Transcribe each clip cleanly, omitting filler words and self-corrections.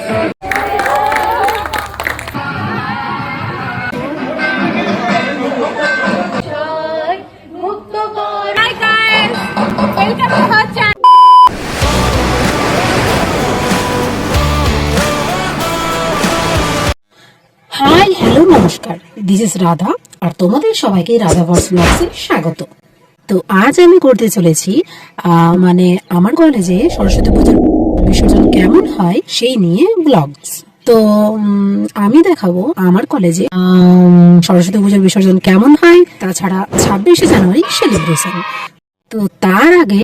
Hi hello নমস্কার, this is Radha আর তোমাদের সবাইকে রাধা ভার্স ব্লগসে স্বাগত। তো আজ আমি করতে চলেছি মানে আমার কলেজে সরস্বতী পুজোর বিসর্জন কেমন হয় সেই নিয়ে ব্লগস। তো আমি দেখাবো আমার কলেজে সরস্বতী পুজোর বিসর্জন কেমন হয়, তাছাড়া 26শে জানুয়ারি সেলিব্রেশন। তো তার আগে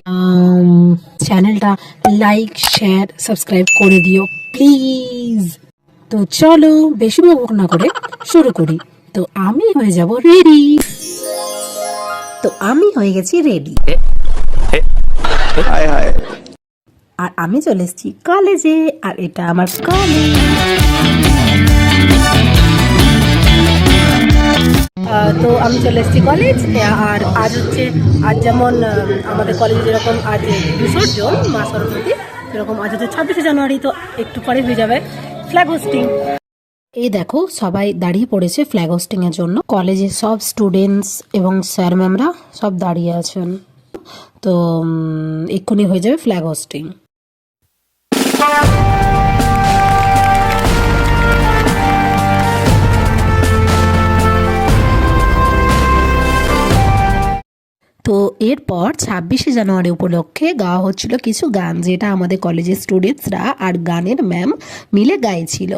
চ্যানেলটা লাইক শেয়ার সাবস্ক্রাইব করে দিও প্লিজ। তো চলো বেশি বক না করে শুরু করি। তো আমি হয়ে যাব রেডি। তো আমি হয়ে গেছি রেডি আর আমি চলে এসেছি কলেজে, আর এটা আমার কলেজ। তো আমি চলে এসেছি কলেজ। আর আজ যেমন আমাদের কলেজে যেরকম আজ বিসর্জন মা সরস্বতী, সেরকম আজ হচ্ছে 26শে জানুয়ারি। তো একটু পরে হয়ে যাবে ফ্ল্যাগ হোস্টিং। এই দেখো সবাই দাঁড়িয়ে পড়েছে ফ্ল্যাগ হোস্টিং এর জন্য। কলেজের সব স্টুডেন্টস এবং স্যার ম্যামরা সব দাঁড়িয়ে আছেন। তো এক্ষুনি হয়ে যাবে ফ্ল্যাগ হোস্টিং। তো এরপর 26শে জানুয়ারি উপলক্ষে গাওয়া হচ্ছিল কিছু গান, যেটা আমাদের কলেজের স্টুডেন্টসরা আর গানের ম্যাম মিলে গাইছিল।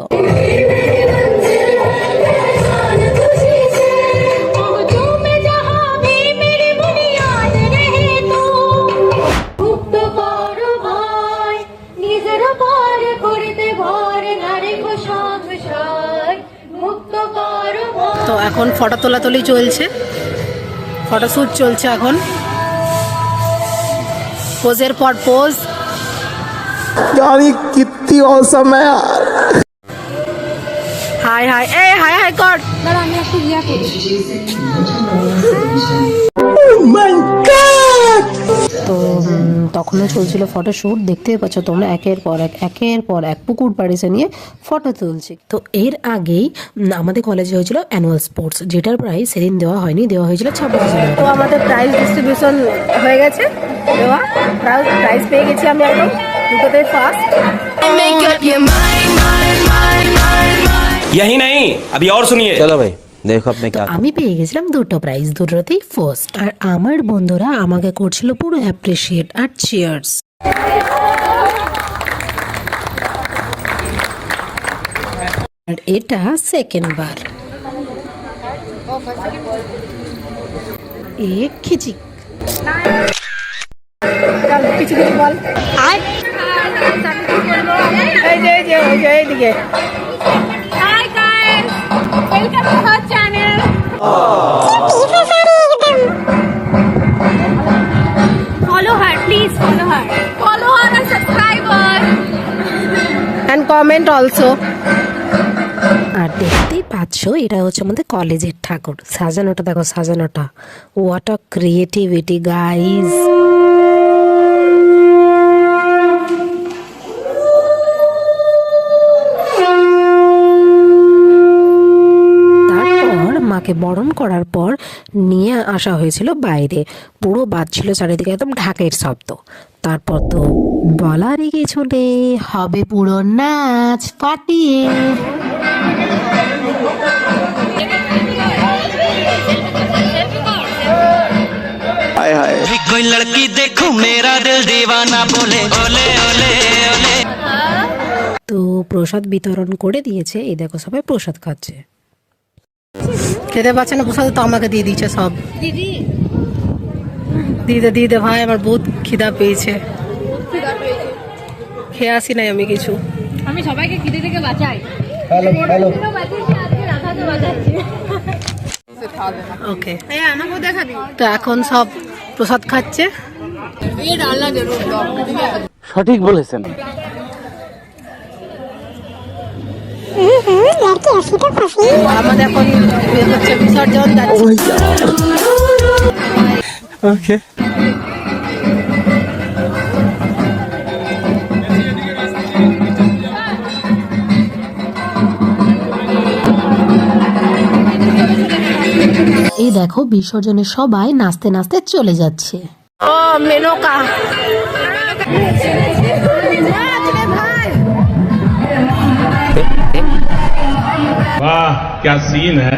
তো এখন ফটো তোলাতুলি চলছে, ফটোশ্যুট চলছে এখন, পোজের পর পোজ। कितनी औसम है यार। হাই হাই এই হাই হাই কর। দাঁড়া আমি একটু ইয়া করি। তো তখনও চলছিল ফটোশ্যুট, দেখতে পাচ্ছ তোমরা একের পর এক পুকুর পাড়িতে নিয়ে ফটো তুলছে। তো এর আগেই আমাদের কলেজে হয়েছিল অ্যানুয়াল স্পোর্টস, যেটার প্রাইজ সেদিন দেওয়া হয়নি, দেওয়া হয়েছিল 26শে জানুয়ারি। তো আমাদের প্রাইজ ডিস্ট্রিবিউশন হয়ে গেছে, দেওয়া প্রাইজ পেয়ে গেছি আমি একদম দুটোতেই ফার্স্ট। यही नहीं अभी और सुनिए। चलो भाई দেখো আপনি কি। আমি পেয়ে গেছিলাম দুটো প্রাইজ, দুটোতেই ফার্স্ট। আর আমার বন্ধুরা আমাকে করছিল পুরো অ্যাপ্রিশিয়েট আর চিয়ার্স। আর এটা সেকেন্ড বার। খিচি কিছু বল। এইদিকে Welcome to her channel. Follow her, please follow her. Follow her and subscribe her. And comment also. আর দেখতেই পাচ্ছ এটা হচ্ছে আমাদের কলেজের ঠাকুর। সাজানোটা দেখো, সাজানোটা হোয়াট আ ক্রিয়েটিভিটি গাইজ। মাকে বরণ করার পর নিয়ে আসা হয়েছিল বাইরে, পুরো বাজছিল চারিদিকে একদম ঢাকের শব্দ। তারপর তো বলারই কিছু নেই, হবে পুরো নাচ ফাটিয়ে। हाय हाय कोई लड़की देखो मेरा दिल दीवाना बोले ओले ओले ओले। তো প্রসাদ বিতরণ করে দিয়েছে, এই দেখো সবাই প্রসাদ খাচ্ছে। খেতে পাচ্ছে না প্রসাদ, তো আমাকে দিয়ে দিচ্ছে সব। দিদি ভাই আমার বহুত খিদা পেয়েছে, খেয়ে আসি নাই আমি কিছু। আমি সবাইকে খিদে থেকে বাঁচাই। ওকে, তো এখন সব প্রসাদ খাচ্ছে। সঠিক বলেছেন। আমাদের এখন হচ্ছে বিসর্জন যাচ্ছে। ओके এই দেখো বিসর্জনে সবাই নাচতে নাচতে চলে যাচ্ছে। वाह क्या सीन है।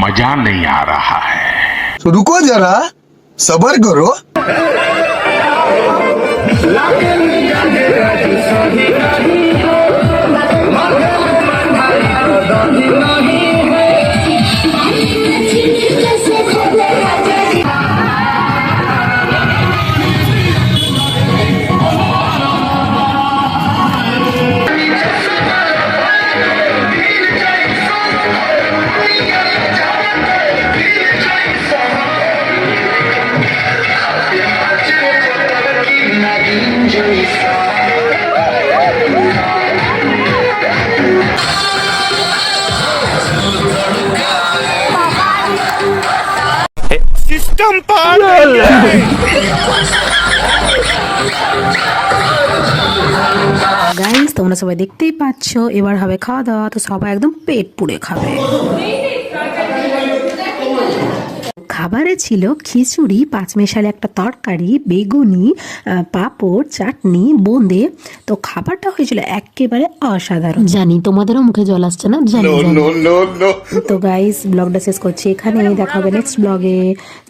मजा नहीं आ रहा है। तो रुको जरा, सबर करो। सिस्टम पर গাইস তোমরা সবাই দেখতেই পাচ্ছ এবার হবে খাওয়া দাওয়া। তো সবাই একদম পেট পুড়ে খাবে। খাবারে ছিল খিচুড়ি, পাঁচমেশালি একটা তরকারি, বেগুনি, পাঁপড়, চাটনি, বোঁদে। তো খাবারটা হয়েছিল একেবারে অসাধারণ। জানি তোমাদেরও মুখে জল আসছে না, জানি। তো গাইস ব্লগটা শেষ করছি এখানে, দেখা হবে নেক্সট ব্লগে।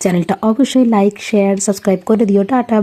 চ্যানেলটা অবশ্যই লাইক শেয়ার সাবস্ক্রাইব করে দিও। টাটা।